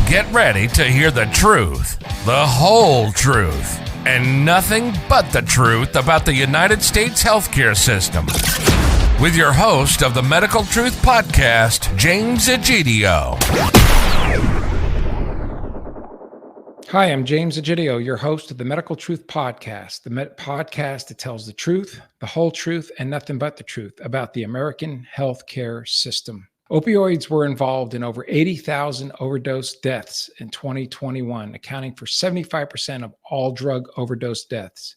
Get ready to hear the truth, the whole truth, and nothing but the truth about the United States healthcare system. With your host of the Medical Truth Podcast, James Egidio. Hi, I'm James Egidio, your host of the Medical Truth Podcast, the podcast that tells the truth, the whole truth, and nothing but the truth about the American healthcare system. Opioids were involved in over 80,000 overdose deaths in 2021, accounting for 75% of all drug overdose deaths.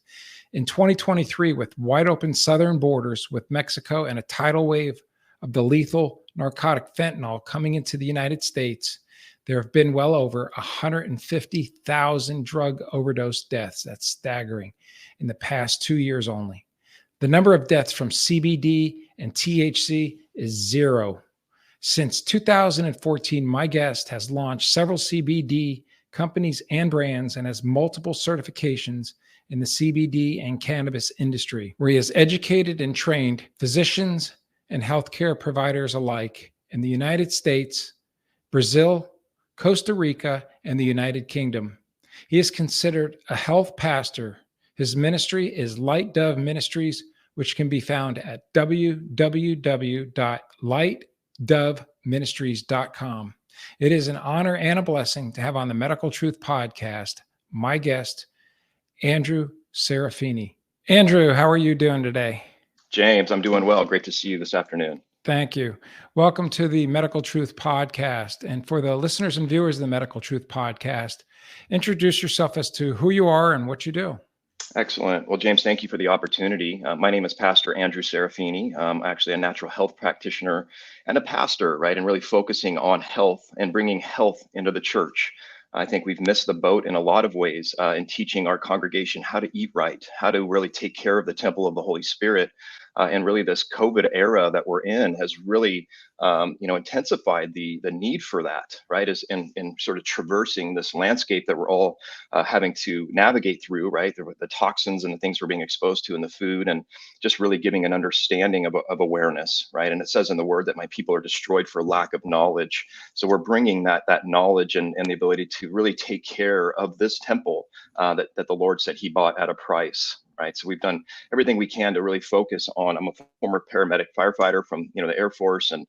In 2023, with wide open southern borders with Mexico and a tidal wave of the lethal narcotic fentanyl coming into the United States, there have been well over 150,000 drug overdose deaths. That's staggering in the past 2 years only. The number of deaths from CBD and THC is zero. Since 2014, my guest has launched several CBD companies and brands and has multiple certifications in the CBD and cannabis industry, where he has educated and trained physicians and healthcare providers alike in the United States, Brazil, Costa Rica, and the United Kingdom. He is considered a health pastor. His ministry is Light Dove Ministries, which can be found at www.lightdoveministries.com. It is an honor and a blessing to have on the Medical Truth Podcast my guest, Andrew Serafini. Andrew, how are you doing today? James, I'm doing well. Great to see you this afternoon. Thank you. Welcome to the Medical Truth Podcast. And for the listeners and viewers of the Medical Truth Podcast, introduce yourself as to who you are and what you do. Excellent. Well, James, thank you for the opportunity. My name is Pastor Andrew Serafini. I'm actually a natural health practitioner and a pastor, right? And really focusing on health and bringing health into the church. I think we've missed the boat in a lot of ways in teaching our congregation how to eat right, how to really take care of the temple of the Holy Spirit. And really this COVID era that we're in has really, intensified the need for that, right? Is in sort of traversing this landscape that we're all having to navigate through, right? The toxins and the things we're being exposed to in the food, and just really giving an understanding of awareness, right? And it says in the word that my people are destroyed for lack of knowledge. So we're bringing that knowledge and the ability to really take care of this temple that the Lord said he bought at a price. Right. So we've done everything we can to really focus on. I'm a former paramedic firefighter from, the Air Force, and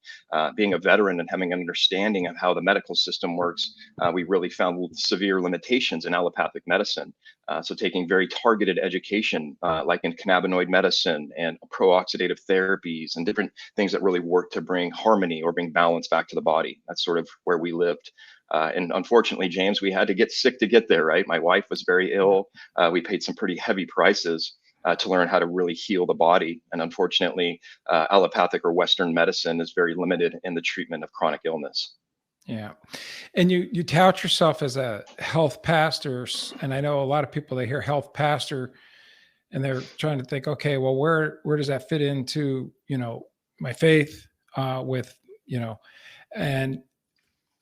being a veteran and having an understanding of how the medical system works. We really found severe limitations in allopathic medicine. So taking very targeted education, like in cannabinoid medicine and pro-oxidative therapies and different things that really work to bring harmony or bring balance back to the body. That's sort of where we lived. And unfortunately, James, we had to get sick to get there, right? My wife was very ill. We paid some pretty heavy prices to learn how to really heal the body. And unfortunately, allopathic or Western medicine is very limited in the treatment of chronic illness. Yeah. And you tout yourself as a health pastor. And I know a lot of people, they hear health pastor and they're trying to think, okay, well, where does that fit into, my faith and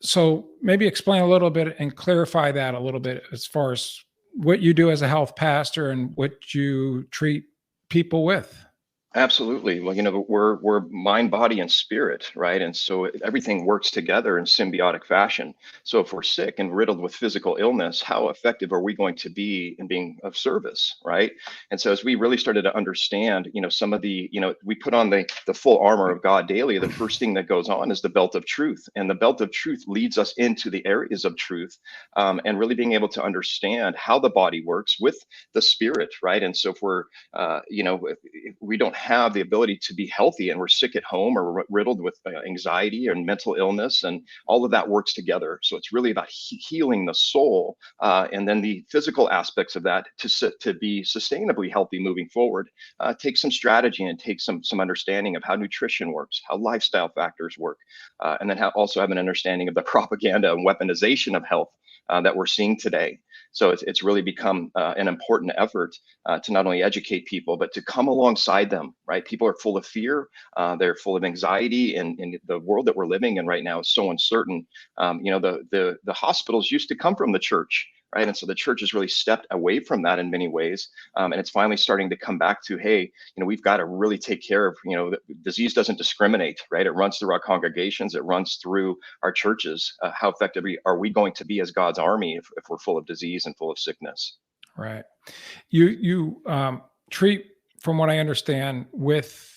so maybe explain a little bit and clarify that a little bit as far as what you do as a health pastor and what you treat people with. Absolutely. Well, we're mind, body, and spirit, right? And so everything works together in symbiotic fashion. So if we're sick and riddled with physical illness, how effective are we going to be in being of service, right? And so as we really started to understand, some of the, we put on the full armor of God daily, the first thing that goes on is the belt of truth. And the belt of truth leads us into the areas of truth, and really being able to understand how the body works with the spirit, right? And so if we're, if we don't have the ability to be healthy and we're sick at home or riddled with anxiety and mental illness, and all of that works together. So it's really about healing the soul, and then the physical aspects of that to be sustainably healthy moving forward. Take some strategy and take some understanding of how nutrition works, how lifestyle factors work, and then also have an understanding of the propaganda and weaponization of health that we're seeing today. So it's really become an important effort to not only educate people, but to come alongside them, right? People are full of fear. They're full of anxiety, and the world that we're living in right now is so uncertain. The hospitals used to come from the church. right? And so the church has really stepped away from that in many ways. And it's finally starting to come back to, hey, we've got to really take care of, disease doesn't discriminate, right? It runs through our congregations, it runs through our churches. How effective are we going to be as God's army if we're full of disease and full of sickness? Right. You treat, from what I understand, with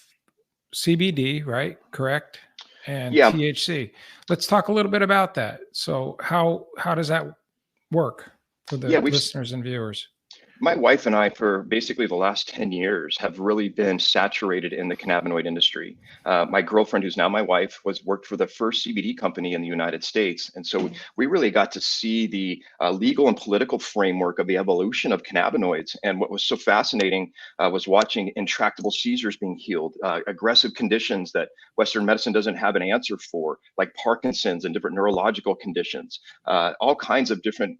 CBD, right? Correct? And Yeah. THC. Let's talk a little bit about that. So how does that work for the Yeah, listeners and viewers? my wife and I, for basically the last 10 years, have really been saturated in the cannabinoid industry. My girlfriend, who's now my wife, worked for the first CBD company in the United States. And so we really got to see the legal and political framework of the evolution of cannabinoids. And what was so fascinating was watching intractable seizures being healed, aggressive conditions that Western medicine doesn't have an answer for, like Parkinson's and different neurological conditions. All kinds of different,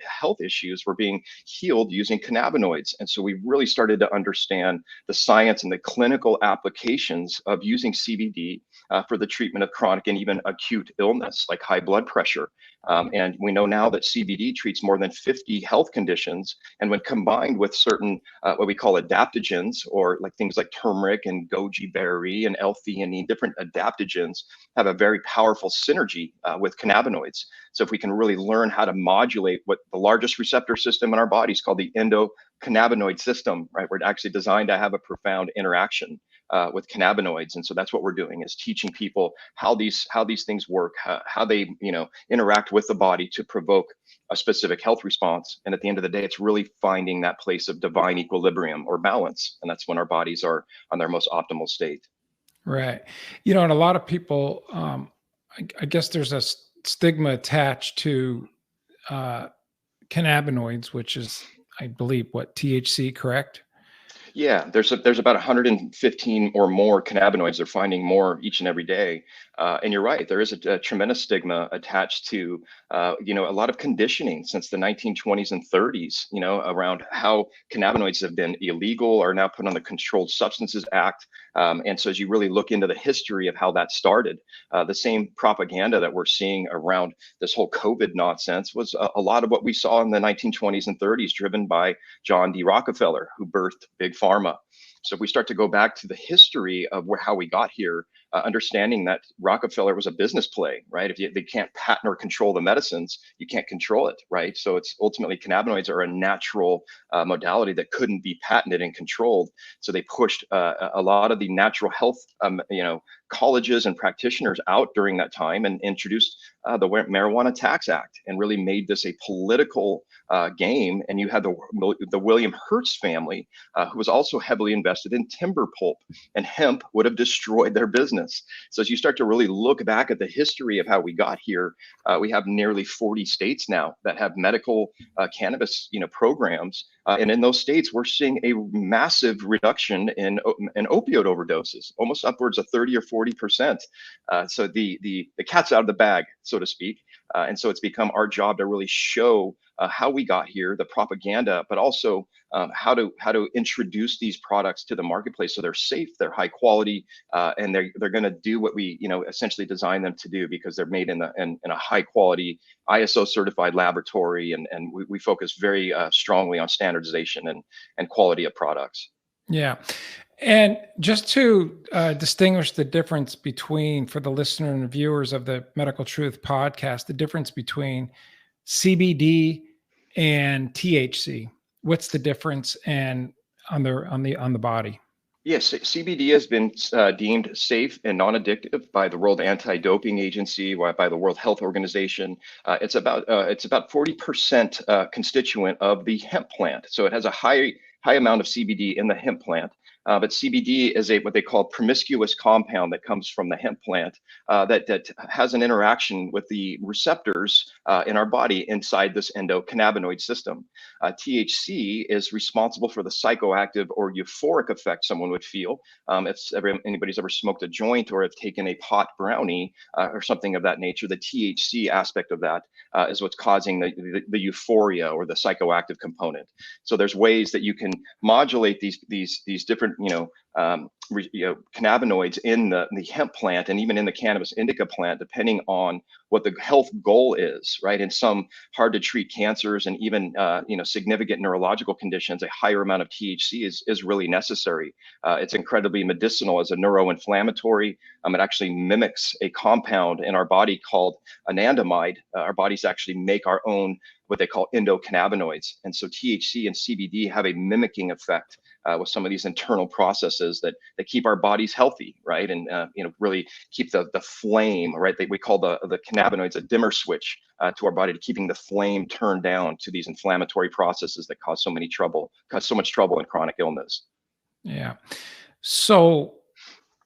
health issues were being healed using cannabinoids. And so we really started to understand the science and the clinical applications of using CBD for the treatment of chronic and even acute illness like high blood pressure. And we know now that CBD treats more than 50 health conditions. And when combined with certain what we call adaptogens, or like things like turmeric and goji berry and L-theanine, different adaptogens have a very powerful synergy with cannabinoids. So if we can really learn how to modulate what the largest receptor system in our body is called the endocannabinoid system, right? We're actually designed to have a profound interaction with cannabinoids. And so that's what we're doing, is teaching people how these things work, how they interact with the body to provoke a specific health response. And at the end of the day, it's really finding that place of divine equilibrium or balance. And that's when our bodies are on their most optimal state. Right. And a lot of people, I guess there's a stigma attached to cannabinoids, which is, I believe, what, THC, correct? Yeah, there's about 115 or more cannabinoids. They're finding more each and every day. And you're right, there is a tremendous stigma attached to, a lot of conditioning since the 1920s and 30s, around how cannabinoids have been illegal or now put on the Controlled Substances Act. And so as you really look into the history of how that started, the same propaganda that we're seeing around this whole COVID nonsense was a lot of what we saw in the 1920s and 30s, driven by John D. Rockefeller, who birthed Big Pharma. So if we start to go back to the history of how we got here, understanding that Rockefeller was a business play, right? If they can't patent or control the medicines, you can't control it, right? So it's ultimately, cannabinoids are a natural modality that couldn't be patented and controlled. So they pushed a lot of the natural health, colleges and practitioners out during that time, and introduced the Marijuana Tax Act, and really made this a political game. And you had the William Hertz family, who was also heavily invested in timber pulp, and hemp would have destroyed their business. So as you start to really look back at the history of how we got here, we have nearly 40 states now that have medical cannabis, programs. And in those states, we're seeing a massive reduction in opioid overdoses, almost upwards of 30 or 40%. So the cat's out of the bag, so to speak. And so it's become our job to really show how we got here, the propaganda, but also how to introduce these products to the marketplace so they're safe, they're high quality, and they're going to do what we essentially design them to do, because they're made in a high quality ISO certified laboratory, and we focus very strongly on standardization and quality of products. Yeah. And just to distinguish the difference between, for the listener and the viewers of the Medical Truth podcast, the difference between CBD and THC. What's the difference and on the body? Yes, CBD has been deemed safe and non-addictive by the World Anti-Doping Agency, by the World Health Organization. It's about 40% constituent of the hemp plant, so it has a high amount of CBD in the hemp plant. But CBD is what they call promiscuous compound that comes from the hemp plant that has an interaction with the receptors in our body inside this endocannabinoid system. THC is responsible for the psychoactive or euphoric effect someone would feel. If anybody's ever smoked a joint or have taken a pot brownie or something of that nature, the THC aspect of that is what's causing the euphoria or the psychoactive component. So there's ways that you can modulate these different cannabinoids in the hemp plant and even in the cannabis indica plant, depending on what the health goal is, right? In some hard to treat cancers and even significant neurological conditions, a higher amount of THC is really necessary. It's incredibly medicinal as a neuroinflammatory. It actually mimics a compound in our body called anandamide. Our bodies actually make our own what they call endocannabinoids, and so THC and CBD have a mimicking effect with some of these internal processes that keep our bodies healthy, right? And really keep the flame, right? We call the cannabinoids a dimmer switch to our body, to keeping the flame turned down to these inflammatory processes that cause so much trouble in chronic illness. Yeah. So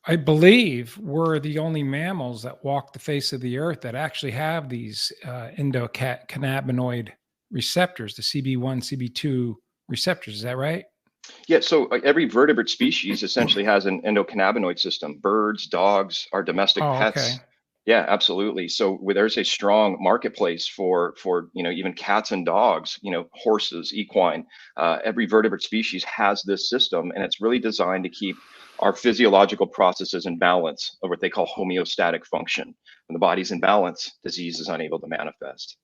I believe we're the only mammals that walk the face of the earth that actually have these endocannabinoid receptors, the CB1, CB2 receptors. Is that right? Yeah, so every vertebrate species essentially has an endocannabinoid system. Birds, dogs, our domestic Oh, pets. okay. Yeah, absolutely. So there's a strong marketplace for even cats and dogs, horses, equine. Every vertebrate species has this system, and it's really designed to keep our physiological processes in balance, or what they call homeostatic function. When the body's in balance, disease is unable to manifest.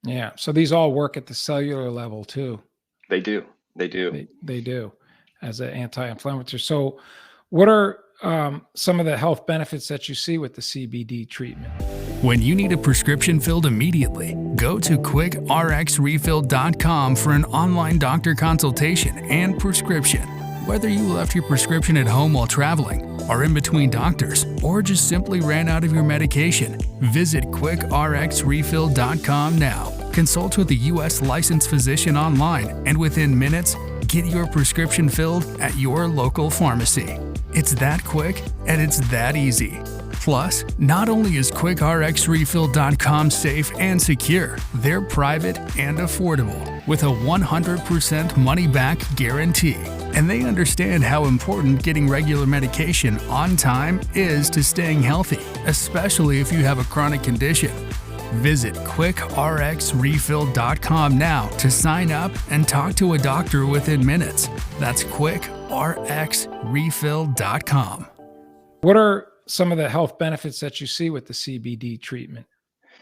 Yeah. So these all work at the cellular level too. They do. They do. They do as an anti-inflammatory. So what are some of the health benefits that you see with the CBD treatment? When you need a prescription filled immediately, go to quickrxrefill.com for an online doctor consultation and prescription. Whether you left your prescription at home while traveling, are in between doctors, or just simply ran out of your medication, visit quickrxrefill.com now. Consult with a U.S. licensed physician online, and within minutes, get your prescription filled at your local pharmacy. It's that quick, and it's that easy. Plus, not only is quickrxrefill.com safe and secure, they're private and affordable, with a 100% money-back guarantee. And they understand how important getting regular medication on time is to staying healthy, especially if you have a chronic condition. Visit quickrxrefill.com now to sign up and talk to a doctor within minutes. That's quickrxrefill.com. What are some of the health benefits that you see with the CBD treatment?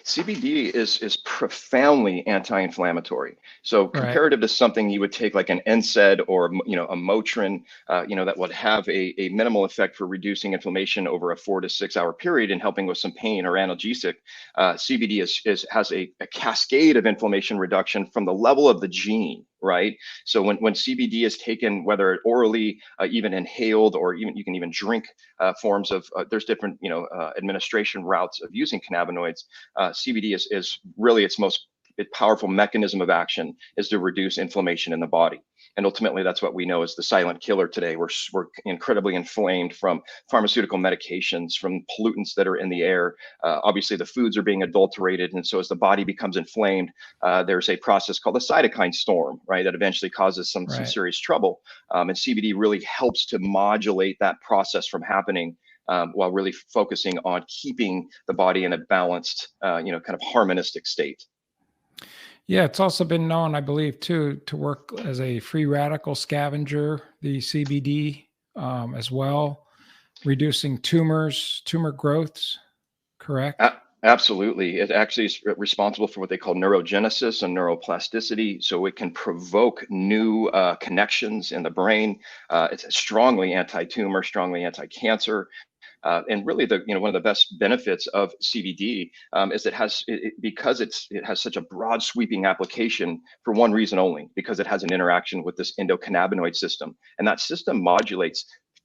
CBD is profoundly anti-inflammatory. So comparative to something you would take like an NSAID or a Motrin, that would have a minimal effect for reducing inflammation over a 4 to 6 hour period and helping with some pain or analgesic. CBD has a cascade of inflammation reduction from the level of the gene, right? So when CBD is taken, whether orally, even inhaled, or even you can even drink forms of, there's different administration routes of using cannabinoids. CBD is really its most powerful mechanism of action is to reduce inflammation in the body. And ultimately, that's what we know is the silent killer today. We're incredibly inflamed from pharmaceutical medications, from pollutants that are in the air. Obviously, the foods are being adulterated. And so as the body becomes inflamed, there's a process called the cytokine storm, right? That eventually causes some serious trouble. And CBD really helps to modulate that process from happening, while really focusing on keeping the body in a balanced, kind of harmonistic state. Yeah, it's also been known, I believe, too, to work as a free radical scavenger, the CBD, as well, reducing tumor growths, correct? Absolutely. It actually is responsible for what they call neurogenesis and neuroplasticity. So it can provoke new connections in the brain. It's strongly anti-tumor, strongly anti-cancer. And really, one of the best benefits of CBD is because it has such a broad sweeping application for one reason only, because it has an interaction with this endocannabinoid system, and that system modulates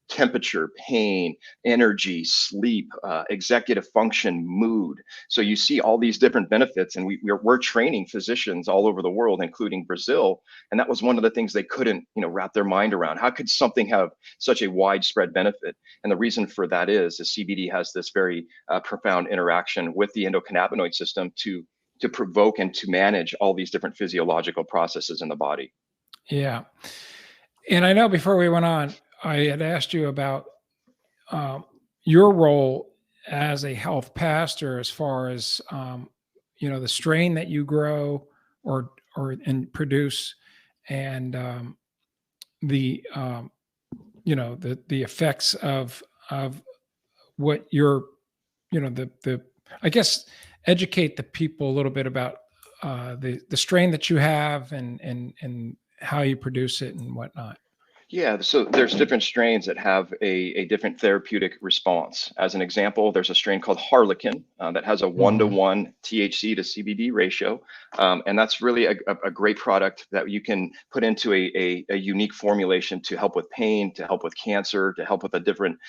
temperature, pain, energy, sleep, executive function, mood. So you see all these different benefits, and we're training physicians all over the world, including Brazil. And that was one of the things they couldn't, wrap their mind around. How could something have such a widespread benefit? And the reason for that is the CBD has this very profound interaction with the endocannabinoid system to provoke and to manage all these different physiological processes in the body. Yeah. And I know before we went on, I had asked you about your role as a health pastor, as far as the strain that you grow and produce, and the the effects of what you're, I guess, educate the people a little bit about the strain that you have and how you produce it and whatnot. Yeah, so there's different strains that have a different therapeutic response. As an example, there's a strain called Harlequin that has a 1-to-1 THC to CBD ratio. And that's really a great product that you can put into a unique formulation to help with pain, to help with cancer, to help with a different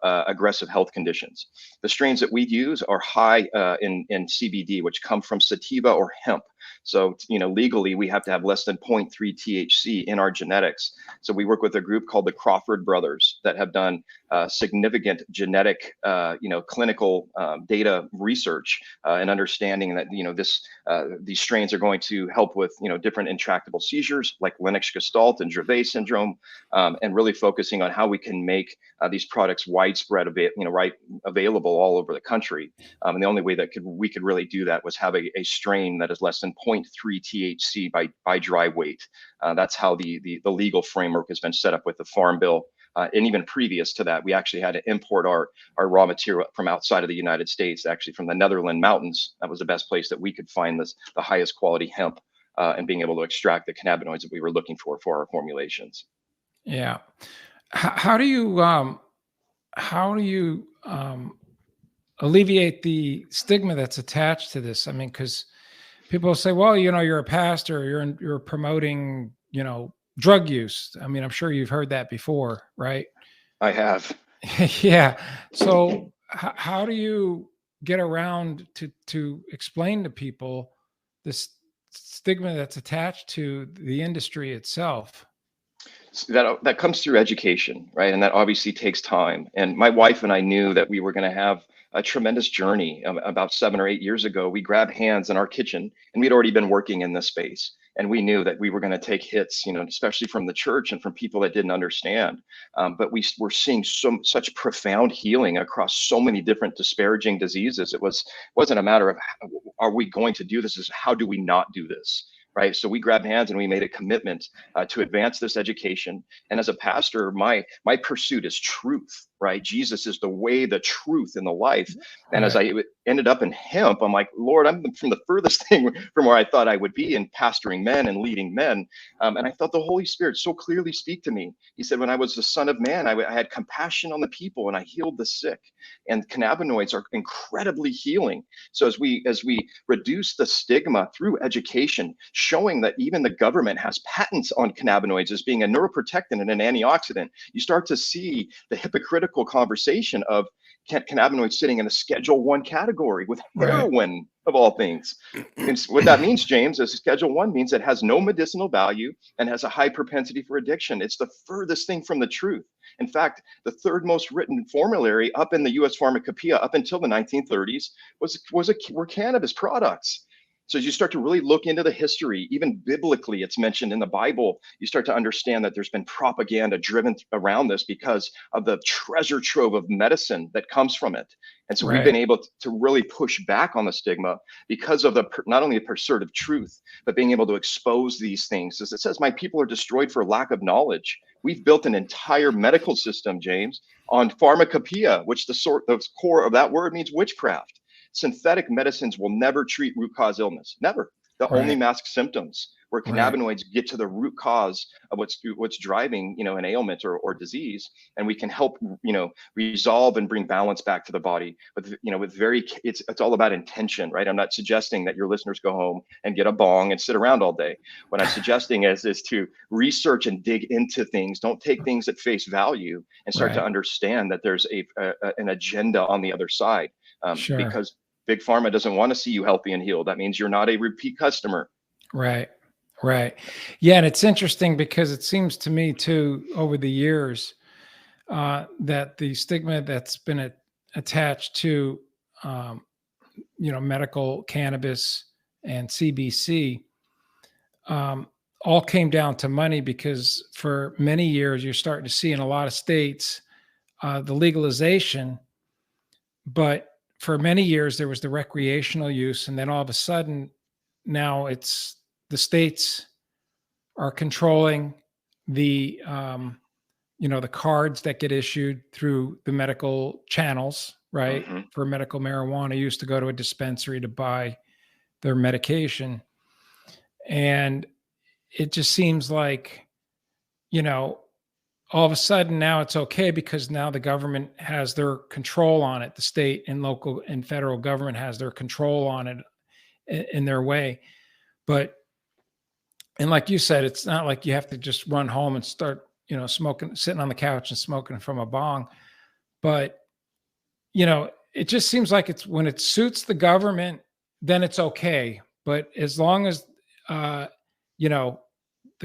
aggressive health conditions. The strains that we use are high in CBD, which come from sativa or hemp. So, legally, we have to have less than 0.3 THC in our genetics. So we work with a group called the Crawford Brothers that have done significant genetic, clinical data research and understanding that, these strains are going to help with, different intractable seizures like Lennox-Gastaut and Dravet syndrome, and really focusing on how we can make these products widespread, available all over the country. And the only way that we could really do that was have a strain that is less than 0.3 THC by dry weight. That's how the legal framework has been set up with the Farm Bill. And even previous to that, we actually had to import our raw material from outside of the United States, actually from the Netherlands mountains. That was the best place that we could find the highest quality hemp and being able to extract the cannabinoids that we were looking for our formulations. Yeah. How do you alleviate the stigma that's attached to this? I mean, because people say, well, you're a pastor, you're promoting, drug use. I mean, I'm sure you've heard that before, right? I have. Yeah. So how do you get around to explain to people this stigma that's attached to the industry itself? That comes through education, right? And that obviously takes time. And my wife and I knew that we were going to have a tremendous journey. About 7 or 8 years ago, we grabbed hands in our kitchen, and we'd already been working in this space. And we knew that we were going to take hits, especially from the church and from people that didn't understand. But we were seeing such profound healing across so many different disparaging diseases. Wasn't a matter of are we going to do this? Is how do we not do this? Right. So we grabbed hands and we made a commitment to advance this education. And as a pastor, my pursuit is truth. Right. Jesus is the way, the truth, and the life. And as I ended up in hemp, I'm like, Lord, I'm from the furthest thing from where I thought I would be in pastoring men and leading men. And I felt the Holy Spirit so clearly speak to me. He said, when I was the Son of Man, I had compassion on the people and I healed the sick. And cannabinoids are incredibly healing. So as we reduce the stigma through education, showing that even the government has patents on cannabinoids as being a neuroprotectant and an antioxidant, you start to see the hypocritical conversation of cannabinoids sitting in a Schedule 1 category with heroin, of all things. And what that means, James, is Schedule 1 means it has no medicinal value and has a high propensity for addiction. It's the furthest thing from the truth. In fact, the third most written formulary up in the U.S. Pharmacopoeia up until the 1930s were cannabis products. So as you start to really look into the history, even biblically, it's mentioned in the Bible, you start to understand that there's been propaganda driven around this because of the treasure trove of medicine that comes from it. And so we've been able to really push back on the stigma because of not only the pursuit of truth, but being able to expose these things. As it says, my people are destroyed for lack of knowledge. We've built an entire medical system, James, on pharmacopoeia, which the core of that word means witchcraft. Synthetic medicines will never treat root cause illness. Never. They'll only mask symptoms, where cannabinoids get to the root cause of what's driving, an ailment or disease. And we can help, resolve and bring balance back to the body. But, it's all about intention, right? I'm not suggesting that your listeners go home and get a bong and sit around all day. What I'm suggesting is to research and dig into things. Don't take things at face value and start to understand that there's an agenda on the other side. Because Big Pharma doesn't want to see you healthy and healed. That means you're not a repeat customer. Right. Yeah. And it's interesting because it seems to me too, over the years, that the stigma that's been attached to, medical cannabis and CBC, all came down to money, because for many years, you're starting to see in a lot of states, the legalization, but for many years there was the recreational use, and then all of a sudden now it's the states are controlling the the cards that get issued through the medical channels, right? Mm-hmm. For medical marijuana, used to go to a dispensary to buy their medication. And it just seems like, all of a sudden now it's okay because now the government has their control on it. The state and local and federal government has their control on it in their way. And like you said, it's not like you have to just run home and start, smoking, sitting on the couch and smoking from a bong. But, it just seems like it's when it suits the government, then it's okay. But as long as, the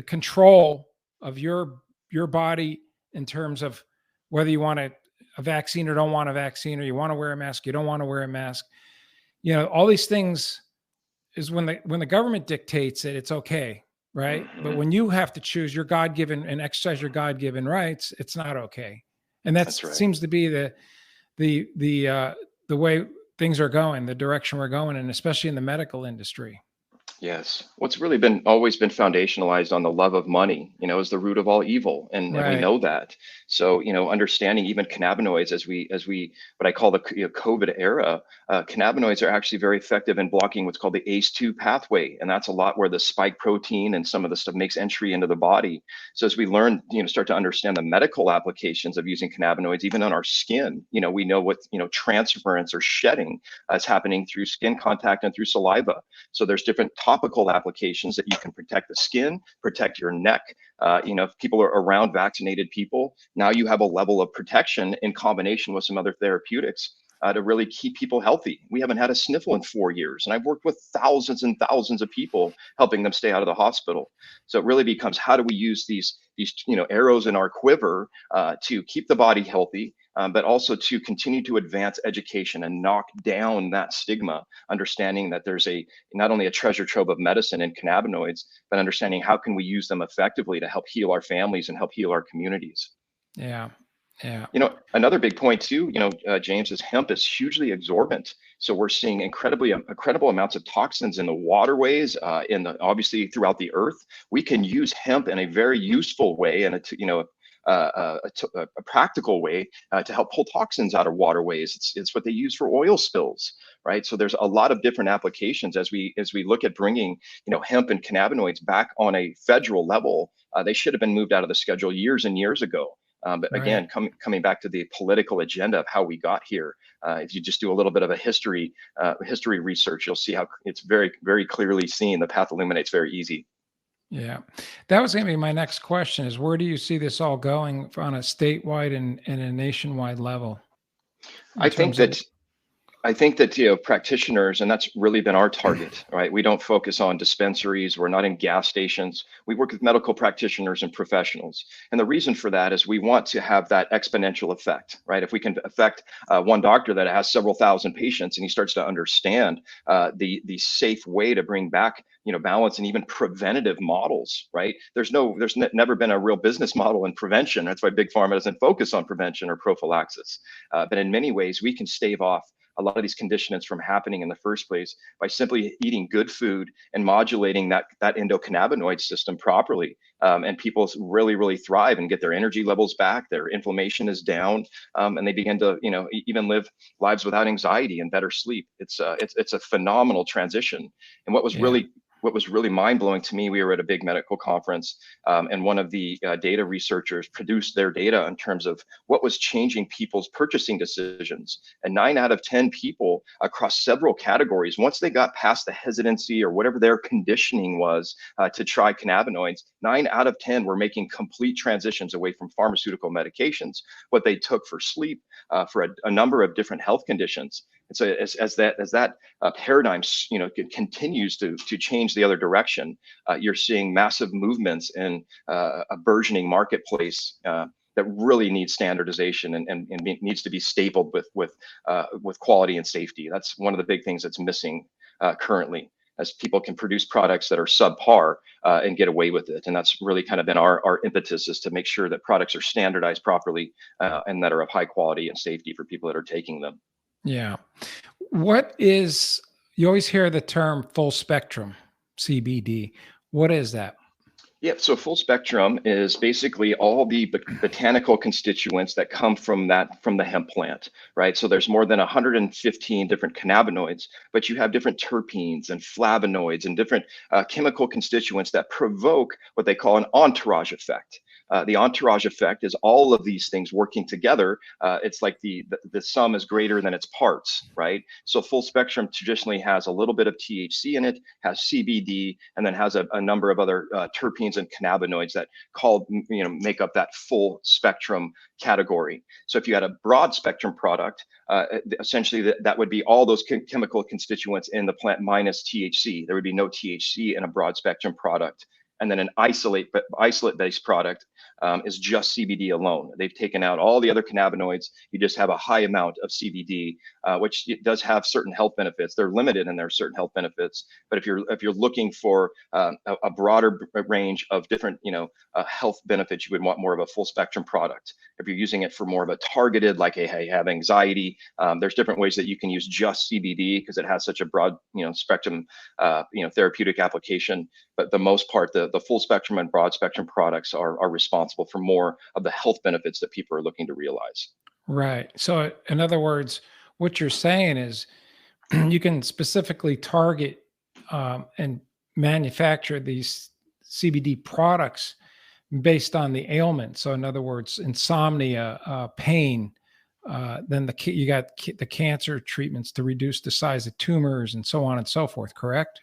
control of your body in terms of whether you want a vaccine or don't want a vaccine, or you want to wear a mask, you don't want to wear a mask, all these things is when the government dictates it, it's okay. Right. Mm-hmm. But when you have to choose your God-given and exercise your God-given rights, it's not okay. And That's right. seems to be the way things are going, the direction we're going, and especially in the medical industry. Yes. What's really always been foundationalized on the love of money, is the root of all evil. And we Right. know that. So, understanding even cannabinoids as we, what I call the COVID era, cannabinoids are actually very effective in blocking what's called the ACE2 pathway. And that's a lot where the spike protein and some of the stuff makes entry into the body. So as we learn, start to understand the medical applications of using cannabinoids, even on our skin, we know what, transference or shedding is happening through skin contact and through saliva. So there's different topical applications that you can protect the skin, protect your neck. If people are around vaccinated people, now you have a level of protection in combination with some other therapeutics to really keep people healthy. We haven't had a sniffle in 4 years, and I've worked with thousands and thousands of people, helping them stay out of the hospital. So it really becomes, how do we use these arrows in our quiver to keep the body healthy, but also to continue to advance education and knock down that stigma, understanding that there's not only a treasure trove of medicine and cannabinoids, but understanding how can we use them effectively to help heal our families and help heal our communities. Yeah. Yeah. Another big point too, James, is hemp is hugely absorbent. So we're seeing incredible amounts of toxins in the waterways, obviously throughout the earth. We can use hemp in a very useful way and a practical way to help pull toxins out of waterways. It's what they use for oil spills, right? So there's a lot of different applications as we look at bringing hemp and cannabinoids back on a federal level. They should have been moved out of the schedule years and years ago. But again, coming back to the political agenda of how we got here, if you just do a little bit of a history research, you'll see how it's very, very clearly seen. The path illuminates very easy. Yeah. That was going to be my next question, is where do you see this all going on a statewide and a nationwide level? I think that practitioners, and that's really been our target, right? We don't focus on dispensaries. We're not in gas stations. We work with medical practitioners and professionals. And the reason for that is we want to have that exponential effect, right? If we can affect one doctor that has several thousand patients and he starts to understand the safe way to bring back balance and even preventative models, right? There's never been a real business model in prevention. That's why Big Pharma doesn't focus on prevention or prophylaxis. But in many ways, we can stave off a lot of these conditions from happening in the first place by simply eating good food and modulating that endocannabinoid system properly. And people really, really thrive and get their energy levels back. Their inflammation is down, and they begin to, even live lives without anxiety and better sleep. It's a phenomenal transition. And what was really mind-blowing to me, we were at a big medical conference, and one of the data researchers produced their data in terms of what was changing people's purchasing decisions. And 9 out of 10 people across several categories, once they got past the hesitancy or whatever their conditioning was to try cannabinoids, 9 out of 10 were making complete transitions away from pharmaceutical medications, what they took for sleep, for a number of different health conditions. And so as that paradigm, continues to change the other direction, you're seeing massive movements in a burgeoning marketplace that really needs standardization and needs to be stapled with quality and safety. That's one of the big things that's missing currently, as people can produce products that are subpar and get away with it. And that's really kind of been our impetus, is to make sure that products are standardized properly and that are of high quality and safety for people that are taking them. Yeah. You always hear the term full spectrum CBD. What is that? Yeah, so full spectrum is basically all the botanical constituents that come from the hemp plant, right? So there's more than 115 different cannabinoids, but you have different terpenes and flavonoids and different chemical constituents that provoke what they call an entourage effect. The entourage effect is all of these things working together. It's like the sum is greater than its parts, right? So full spectrum traditionally has a little bit of THC in it, has CBD, and then has a number of other terpenes and cannabinoids that make up that full spectrum category. So if you had a broad spectrum product, essentially that would be all those chemical constituents in the plant minus THC. There would be no THC in a broad spectrum product. And then an isolate-based product is just CBD alone. They've taken out all the other cannabinoids. You just have a high amount of CBD, which does have certain health benefits. They're limited in their certain health benefits. But if you're looking for a broader range of different health benefits, you would want more of a full spectrum product. If you're using it for more of a targeted, like hey, have anxiety, there's different ways that you can use just CBD because it has such a broad spectrum therapeutic application. But the most part, the full spectrum and broad spectrum products are responsible for more of the health benefits that people are looking to realize. Right. So, in other words, what you're saying is you can specifically target and manufacture these CBD products based on the ailment. So, in other words, insomnia, pain. Then you got the cancer treatments to reduce the size of tumors and so on and so forth. Correct?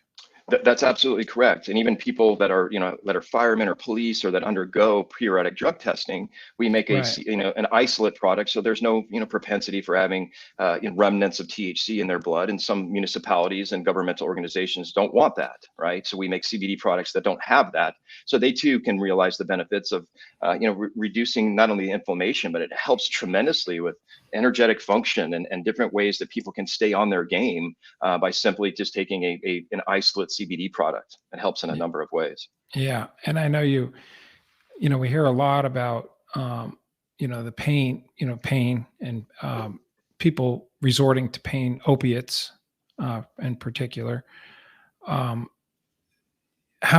That's absolutely correct. And even people that are firemen or police or that undergo periodic drug testing, we make an isolate product. So there's no, propensity for having remnants of THC in their blood. And some municipalities and governmental organizations don't want that, right? So we make CBD products that don't have that. So they too can realize the benefits of, reducing not only inflammation, but it helps tremendously with energetic function and different ways that people can stay on their game by simply just taking an isolate CBD product. It helps in a number of ways. Yeah. And I know we hear a lot about, the pain and people resorting to pain opiates in particular. How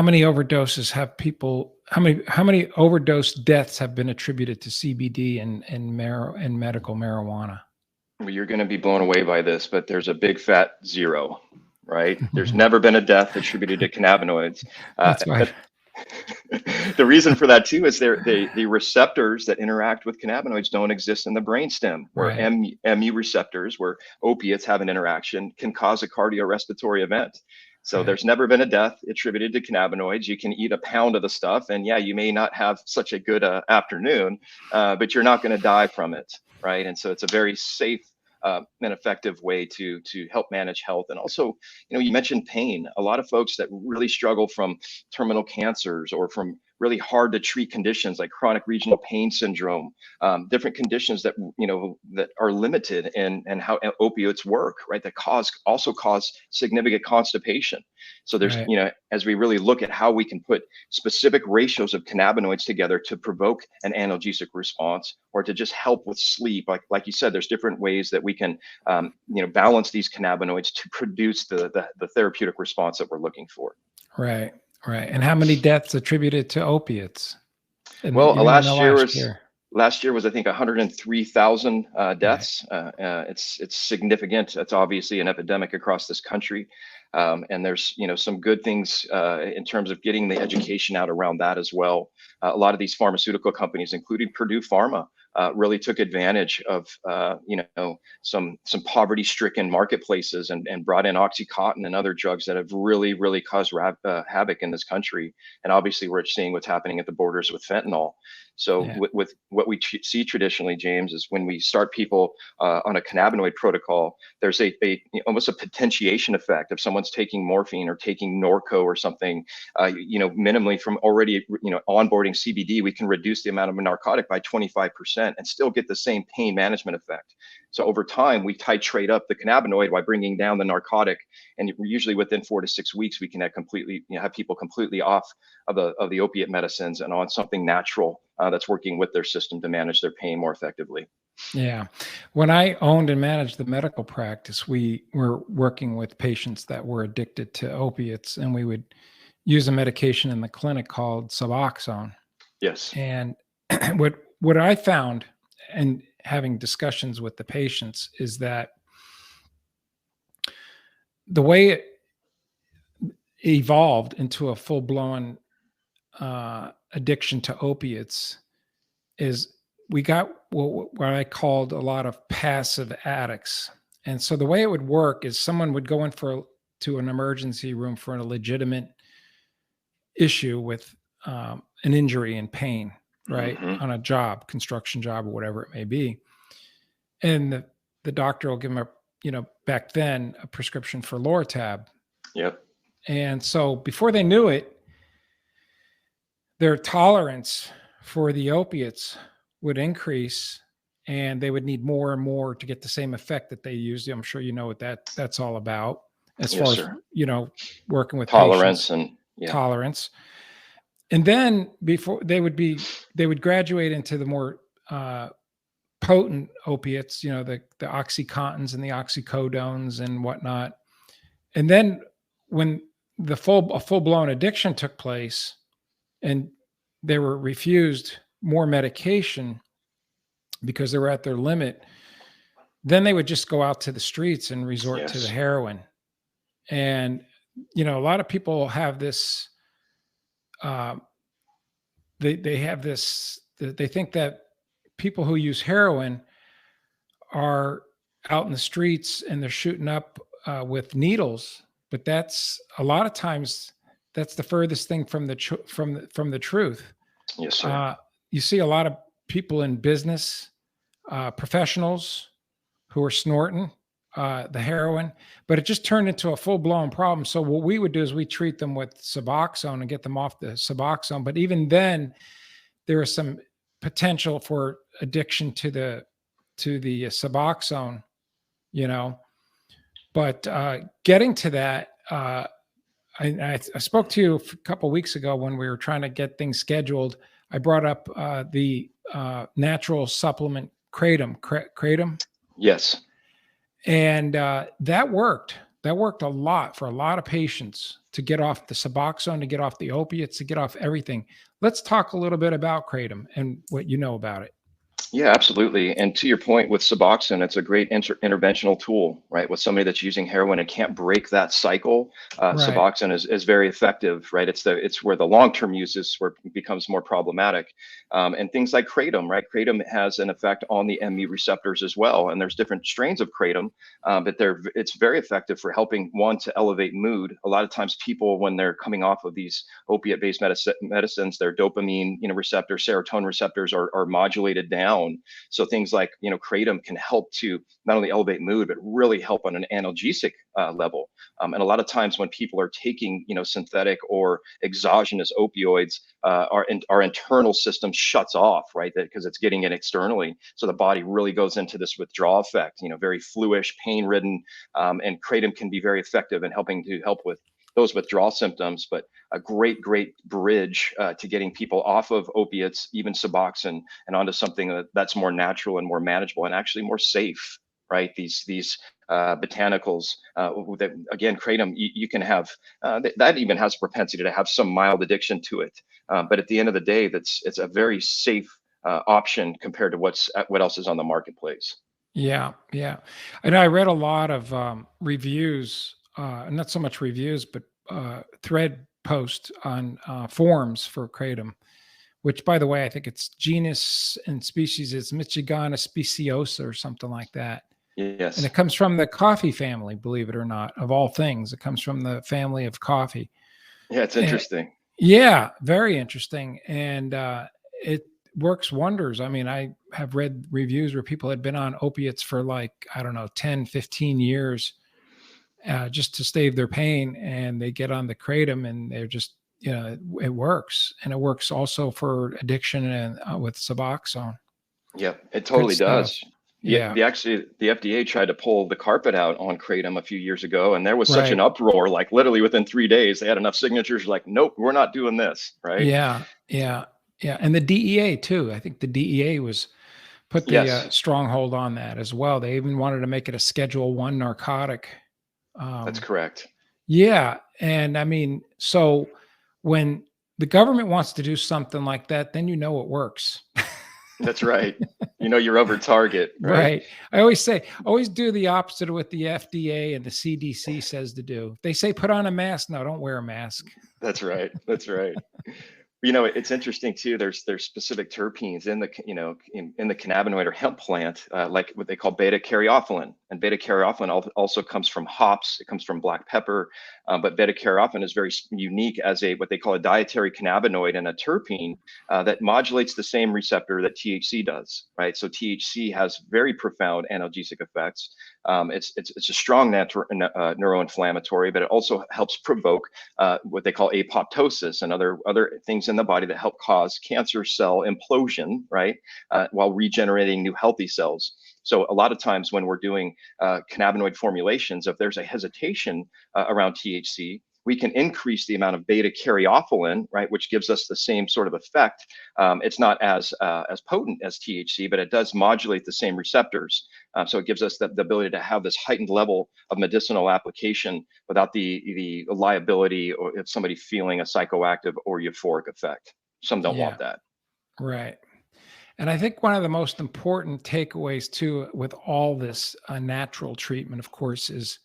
many overdoses have people, how many overdose deaths have been attributed to CBD and medical marijuana? Well, you're going to be blown away by this, but there's a big fat zero. Right? There's never been a death attributed to cannabinoids. That's right. The reason for that too is the receptors that interact with cannabinoids don't exist in the brainstem, where MU receptors, where opiates have an interaction, can cause a cardiorespiratory event. So there's never been a death attributed to cannabinoids. You can eat a pound of the stuff, and you may not have such a good afternoon, but you're not going to die from it, right? And so it's a very safe an effective way to help manage health. And also, you mentioned pain. A lot of folks that really struggle from terminal cancers or from really hard to treat conditions like chronic regional pain syndrome, different conditions that that are limited in how opioids work, right? That also cause significant constipation. So there's as we really look at how we can put specific ratios of cannabinoids together to provoke an analgesic response or to just help with sleep, like you said, there's different ways that we can balance these cannabinoids to produce the therapeutic response that we're looking for. Right. And how many deaths attributed to opiates? Well, last year was I think 103,000 deaths. It's significant. It's obviously an epidemic across this country. And there's some good things in terms of getting the education out around that as well. A lot of these pharmaceutical companies, including Purdue Pharma, really took advantage of some poverty-stricken marketplaces and brought in OxyContin and other drugs that have really caused havoc in this country. And obviously, we're seeing what's happening at the borders with fentanyl. So with what we see traditionally, James, is when we start people on a cannabinoid protocol, there's almost a potentiation effect. If someone's taking morphine or taking Norco or something, minimally from already onboarding CBD, we can reduce the amount of a narcotic by 25% and still get the same pain management effect. So over time, we titrate up the cannabinoid while bringing down the narcotic, and usually within 4 to 6 weeks, we can have people completely off of the opiate medicines and on something natural that's working with their system to manage their pain more effectively. Yeah. When I owned and managed the medical practice, we were working with patients that were addicted to opiates, and we would use a medication in the clinic called Suboxone. Yes. And what I found, and having discussions with the patients, is that the way it evolved into a full-blown addiction to opiates is we got what I called a lot of passive addicts. And so the way it would work is someone would go in to an emergency room for a legitimate issue with an injury and pain, right? Mm-hmm. On a job, construction job, or whatever it may be. And the doctor will give them back then, a prescription for Lortab. Yep. And so before they knew it, their tolerance for the opiates would increase, and they would need more and more to get the same effect that they used. I'm sure you know what that's all about, as Yes, far as sir. Working with Tolerance patients, and tolerance. And then before they would graduate into the more potent opiates, the Oxycontins and the oxycodones and whatnot. And then when a full-blown addiction took place and they were refused more medication because they were at their limit, then they would just go out to the streets and resort to the heroin. And, a lot of people have this, they have this, they think that people who use heroin are out in the streets and they're shooting up with needles, but that's a lot of times that's the furthest thing from the truth. Yes, sir. You see a lot of people in business, professionals who are snorting the heroin, but it just turned into a full-blown problem. So what we would do is we treat them with Suboxone and get them off the Suboxone. But even then, there is some potential for addiction to the Suboxone, But getting to that, I spoke to you a couple of weeks ago when we were trying to get things scheduled. I brought up the natural supplement Kratom. Yes. And that worked. That worked a lot for a lot of patients to get off the Suboxone, to get off the opiates, to get off everything. Let's talk a little bit about Kratom and what you know about it. Yeah, absolutely. And to your point with Suboxone, it's a great interventional tool, right? With somebody that's using heroin and can't break that cycle, Right. Suboxone is very effective, right? It's where the long-term use is where it becomes more problematic. And things like Kratom, right? Kratom has an effect on the ME receptors as well. And there's different strains of Kratom, but it's very effective for helping one to elevate mood. A lot of times people, when they're coming off of these opiate-based medicines, their dopamine, receptors, serotonin receptors are modulated down. So things like, Kratom can help to not only elevate mood, but really help on an analgesic level. And a lot of times when people are taking, synthetic or exogenous opioids, our internal system shuts off, right? Because it's getting it externally. So the body really goes into this withdrawal effect, very fluish, pain-ridden, and Kratom can be very effective in helping to help with those withdrawal symptoms, but a great bridge to getting people off of opiates, even Suboxone, and onto something that's more natural and more manageable and actually more safe, right? These botanicals that, again, Kratom, you can have, that even has a propensity to have some mild addiction to it. But at the end of the day, it's a very safe option compared to what else is on the marketplace. Yeah. And I read a lot of reviews, not so much reviews, but thread posts on forums for Kratom, which, by the way, I think it's genus and species is Michigana speciosa or something like that. Yes. And it comes from the coffee family, believe it or not, of all things. It comes from the family of coffee. Yeah, it's interesting. Yeah, very interesting. And it works wonders. I mean, I have read reviews where people had been on opiates for 10, 15 years just to stave their pain, and they get on the Kratom and they're just, it works. And it works also for addiction and with Suboxone. Yeah, it totally does. Yeah. The FDA tried to pull the carpet out on Kratom a few years ago, and there was such an uproar, like literally within 3 days, they had enough signatures like, nope, we're not doing this, right? Yeah. And the DEA too. I think the DEA put the stronghold on that as well. They even wanted to make it a Schedule I narcotic. That's correct. Yeah. And I mean, so when the government wants to do something like that, then you know it works. That's right. You know, you're over target, right? Right. I always say, always do the opposite of what the FDA and the CDC says to do. They say, put on a mask. No, don't wear a mask. That's right. That's right. You know, it's interesting too. There's specific terpenes in the in the cannabinoid or hemp plant, like what they call beta caryophyllene, and beta caryophyllene also comes from hops. It comes from black pepper, but beta caryophyllene is very unique as a what they call a dietary cannabinoid and a terpene that modulates the same receptor that THC does, right? So THC has very profound analgesic effects. It's a strong neuroinflammatory, but it also helps provoke what they call apoptosis and other things in the body that help cause cancer cell implosion, right? While regenerating new healthy cells. So a lot of times when we're doing cannabinoid formulations, if there's a hesitation around THC, we can increase the amount of beta caryophyllene, right, which gives us the same sort of effect. It's not as potent as THC, but it does modulate the same receptors. So it gives us the ability to have this heightened level of medicinal application without the liability or if somebody feeling a psychoactive or euphoric effect. Some don't want that. Right. And I think one of the most important takeaways too, with all this natural treatment, of course, is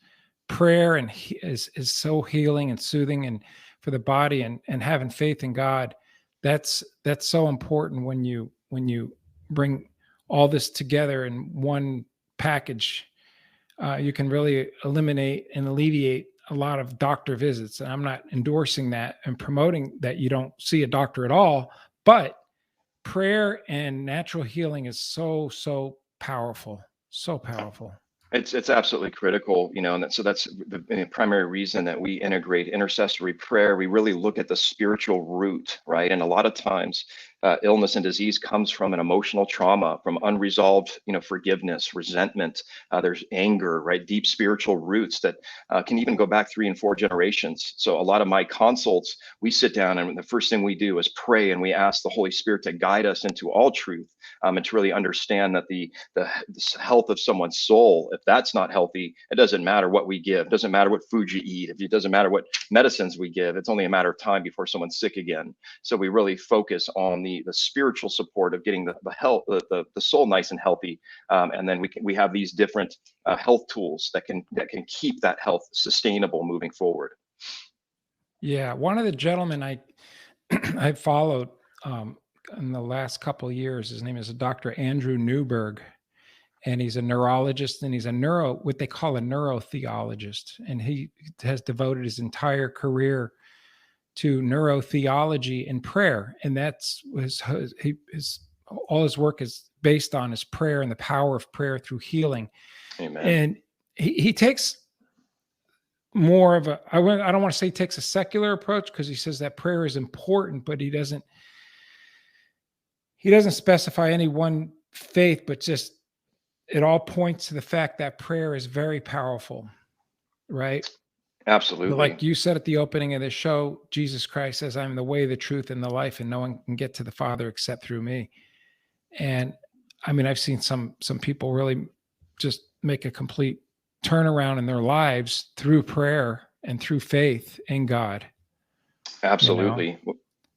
prayer and is so healing and soothing and for the body and having faith in God. That's so important when you bring all this together in one package. You can really eliminate and alleviate a lot of doctor visits. And I'm not endorsing that and promoting that you don't see a doctor at all, but prayer and natural healing is so powerful, so powerful. It's absolutely critical, you know, and so that's the primary reason that we integrate intercessory prayer. We really look at the spiritual root, right? And a lot of times, illness and disease comes from an emotional trauma, from unresolved, forgiveness, resentment. There's anger, right? Deep spiritual roots that can even go back 3 and 4 generations. So a lot of my consults, we sit down and the first thing we do is pray and we ask the Holy Spirit to guide us into all truth, and to really understand that the health of someone's soul, if that's not healthy, it doesn't matter what we give. It doesn't matter what food you eat. It doesn't matter what medicines we give. It's only a matter of time before someone's sick again. So we really focus on the spiritual support of getting the health, the soul nice and healthy, and then we have these different health tools that can keep that health sustainable moving forward. Yeah, one of the gentlemen I followed in the last couple of years, his name is Dr. Andrew Newberg, and he's a neurologist and he's what they call a neurotheologist, and he has devoted his entire career to neurotheology and prayer, and that's all his work is based on his prayer and the power of prayer through healing. Amen. And he takes more of I don't want to say he takes a secular approach, because he says that prayer is important, but he doesn't specify any one faith, but just it all points to the fact that prayer is very powerful, right? Absolutely. But like you said at the opening of the show, Jesus Christ says, I'm the way, the truth, and the life, and no one can get to the Father except through me. And I mean, I've seen some people really just make a complete turnaround in their lives through prayer and through faith in God. Absolutely.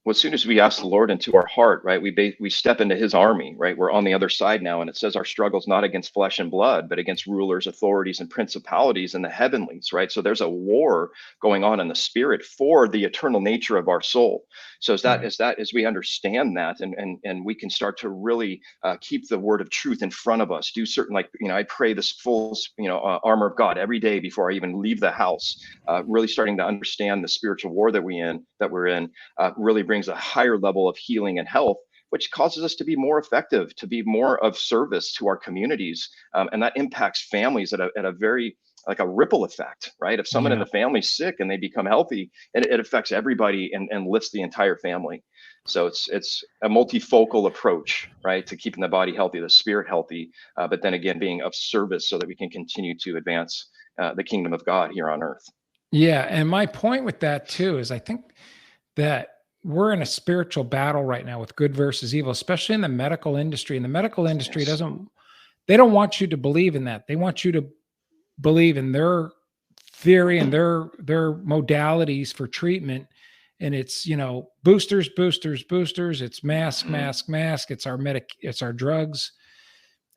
Well, as soon as we ask the Lord into our heart, right, we step into his army, right? We're on the other side now. And it says our struggle's not against flesh and blood, but against rulers, authorities, and principalities in the heavenlies, right? So there's a war going on in the spirit for the eternal nature of our soul. So as we understand that, and we can start to really keep the word of truth in front of us, do certain, I pray this full, armor of God every day before I even leave the house, really starting to understand the spiritual war that we're in, really brings a higher level of healing and health, which causes us to be more effective, to be more of service to our communities. And that impacts families at a very, like a ripple effect, right? If someone in the family's sick and they become healthy, it affects everybody and lifts the entire family. So it's a multifocal approach, right? To keeping the body healthy, the spirit healthy, but then again, being of service so that we can continue to advance the kingdom of God here on earth. Yeah. And my point with that too, is I think that we're in a spiritual battle right now with good versus evil, especially in the medical industry. And the medical industry they don't want you to believe in that. They want you to believe in their theory and their modalities for treatment. And it's, boosters, boosters, boosters. It's mask, mask, mask. It's it's our drugs.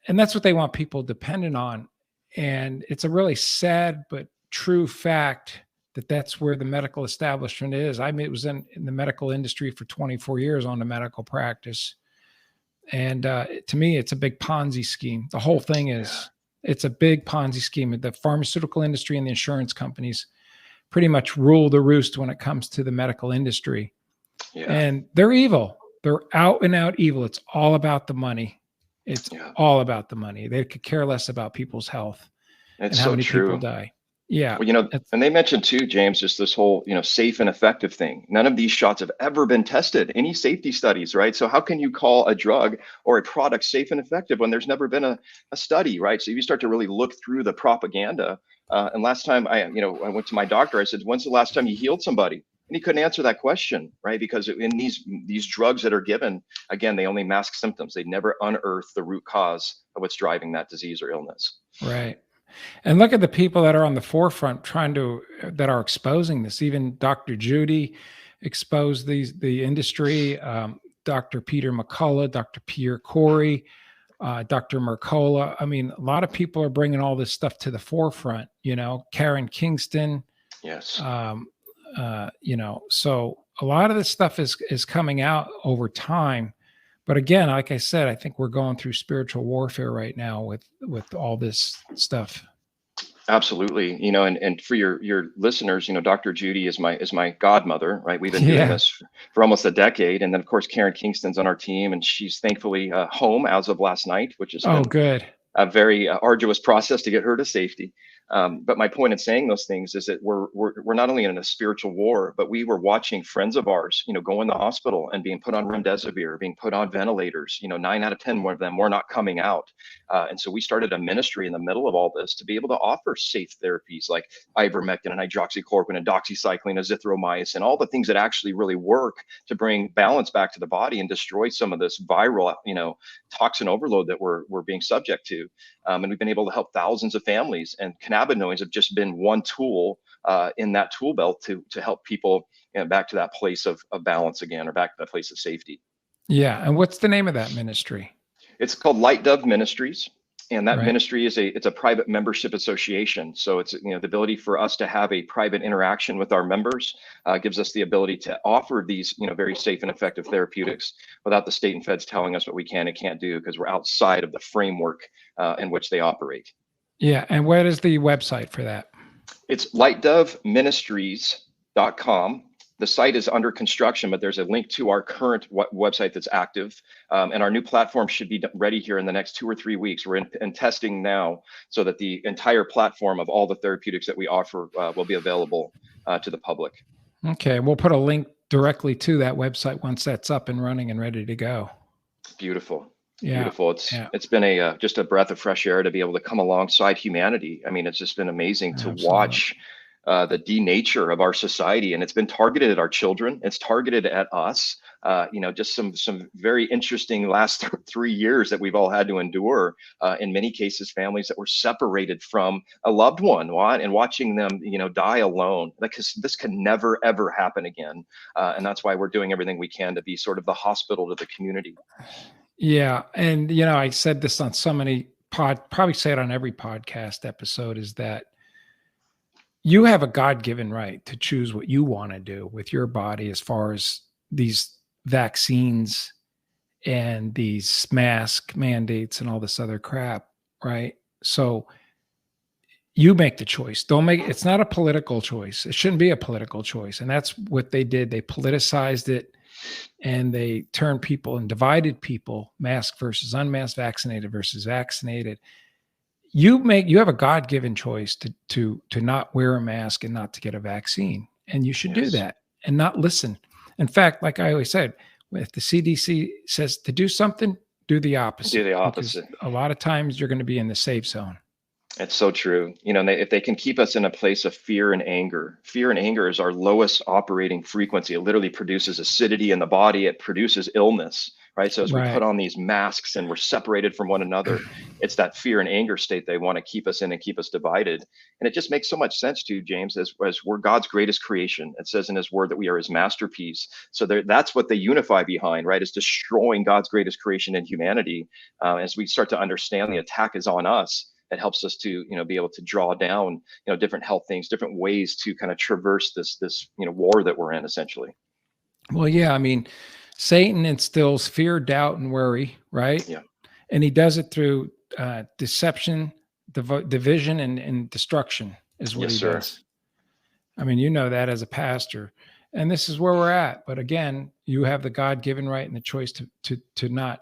And that's what they want people dependent on. And it's a really sad but true fact that that's where the medical establishment is. I mean, it was in the medical industry for 24 years on the medical practice. And to me, it's a big Ponzi scheme. The whole thing is, it's a big Ponzi scheme. The pharmaceutical industry and the insurance companies pretty much rule the roost when it comes to the medical industry. Yeah. And they're evil. They're out and out evil. It's all about the money. It's all about the money. They could care less about people's health and how many people die. Yeah. Well, and they mentioned too, James, just this whole, safe and effective thing. None of these shots have ever been tested, any safety studies, right? So how can you call a drug or a product safe and effective when there's never been a study, right? So if you start to really look through the propaganda, and last time I went to my doctor, I said, when's the last time you healed somebody? And he couldn't answer that question, right? Because in these drugs that are given, again, they only mask symptoms. They never unearth the root cause of what's driving that disease or illness. Right. And look at the people that are on the forefront that are exposing this. Even Dr. Judy exposed the industry, Dr. Peter McCullough, Dr. Pierre Corey, Dr. Mercola. I mean, a lot of people are bringing all this stuff to the forefront, Karen Kingston. Yes. So a lot of this stuff is coming out over time. But again, like I said, I think we're going through spiritual warfare right now with all this stuff. Absolutely. And for your listeners, Dr. Judy is my godmother, right? We've been doing this for almost a decade. And then of course, Karen Kingston's on our team, and she's thankfully home as of last night, which is good. A very arduous process to get her to safety. But my point in saying those things is that we're not only in a spiritual war, but we were watching friends of ours, go in the hospital and being put on remdesivir, being put on ventilators. 9 out of 10 of them were not coming out. And so we started a ministry in the middle of all this to be able to offer safe therapies like ivermectin and hydroxychloroquine and doxycycline, azithromycin, all the things that actually really work to bring balance back to the body and destroy some of this viral, toxin overload that we're being subject to. And we've been able to help thousands of families, and cannabinoids have just been one tool in that tool belt to help people back to that place of balance again, or back to that place of safety. Yeah. And what's the name of that ministry? It's called Light Dove Ministries. And that ministry it's a private membership association. So it's, the ability for us to have a private interaction with our members gives us the ability to offer these, very safe and effective therapeutics without the state and feds telling us what we can and can't do, because we're outside of the framework in which they operate. Yeah. And what is the website for that? It's lightdoveministries.com. The site is under construction, but there's a link to our current website that's active. And our new platform should be ready here in the next 2 or 3 weeks. We're in testing now so that the entire platform of all the therapeutics that we offer will be available to the public. Okay. We'll put a link directly to that website once that's up and running and ready to go. Beautiful. Yeah. Beautiful. It's been just a breath of fresh air to be able to come alongside humanity. I mean, it's just been amazing to watch the denature of our society, and it's been targeted at our children. It's targeted at us. Just some very interesting last 3 years that we've all had to endure. In many cases, families that were separated from a loved one, and watching them, die alone. Because this can never ever happen again. And that's why we're doing everything we can to be sort of the hospital to the community. Yeah, and I said this on so many probably say it on every podcast episode, is that you have a God-given right to choose what you want to do with your body as far as these vaccines and these mask mandates and all this other crap, right? So you make the choice. It's not a political choice. It shouldn't be a political choice. And that's what they did. They politicized it, and they turned people and divided people, masked versus unmasked, vaccinated versus vaccinated. You have a God-given choice to not wear a mask and not to get a vaccine. And you should do that and not listen. In fact, like I always said, if the CDC says to do something, do the opposite. Do the opposite. A lot of times you're going to be in the safe zone. It's so true. If they can keep us in a place of fear and anger is our lowest operating frequency. It literally produces acidity in the body. It produces illness, right? So as we put on these masks and we're separated from one another, it's that fear and anger state they want to keep us in and keep us divided. And it just makes so much sense to you, James, as we're God's greatest creation. It says in his word that we are his masterpiece. So that's what they unify behind, right? Is destroying God's greatest creation in humanity. As we start to understand the attack is on us, it helps us to, be able to draw down, different health things, different ways to kind of traverse this, war that we're in, essentially. Well, yeah, I mean, Satan instills fear, doubt, and worry, right? Yeah. And he does it through deception, division, and destruction is what he does. I mean, you know that as a pastor. And this is where we're at. But again, you have the God-given right and the choice to not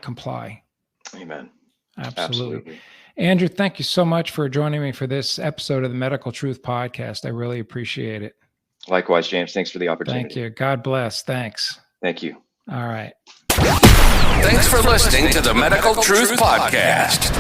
comply. Amen. Absolutely. Andrew, thank you so much for joining me for this episode of the Medical Truth Podcast. I really appreciate it. Likewise, James. Thanks for the opportunity. Thank you. God bless. Thanks. Thank you. All right. Thanks for listening to the Medical Truth Podcast.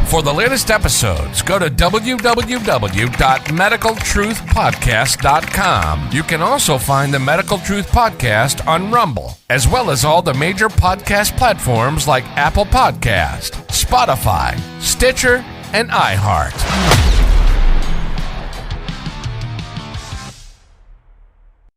For the latest episodes, go to www.medicaltruthpodcast.com. You can also find the Medical Truth Podcast on Rumble, as well as all the major podcast platforms like Apple Podcast, Spotify, Stitcher, and iHeart.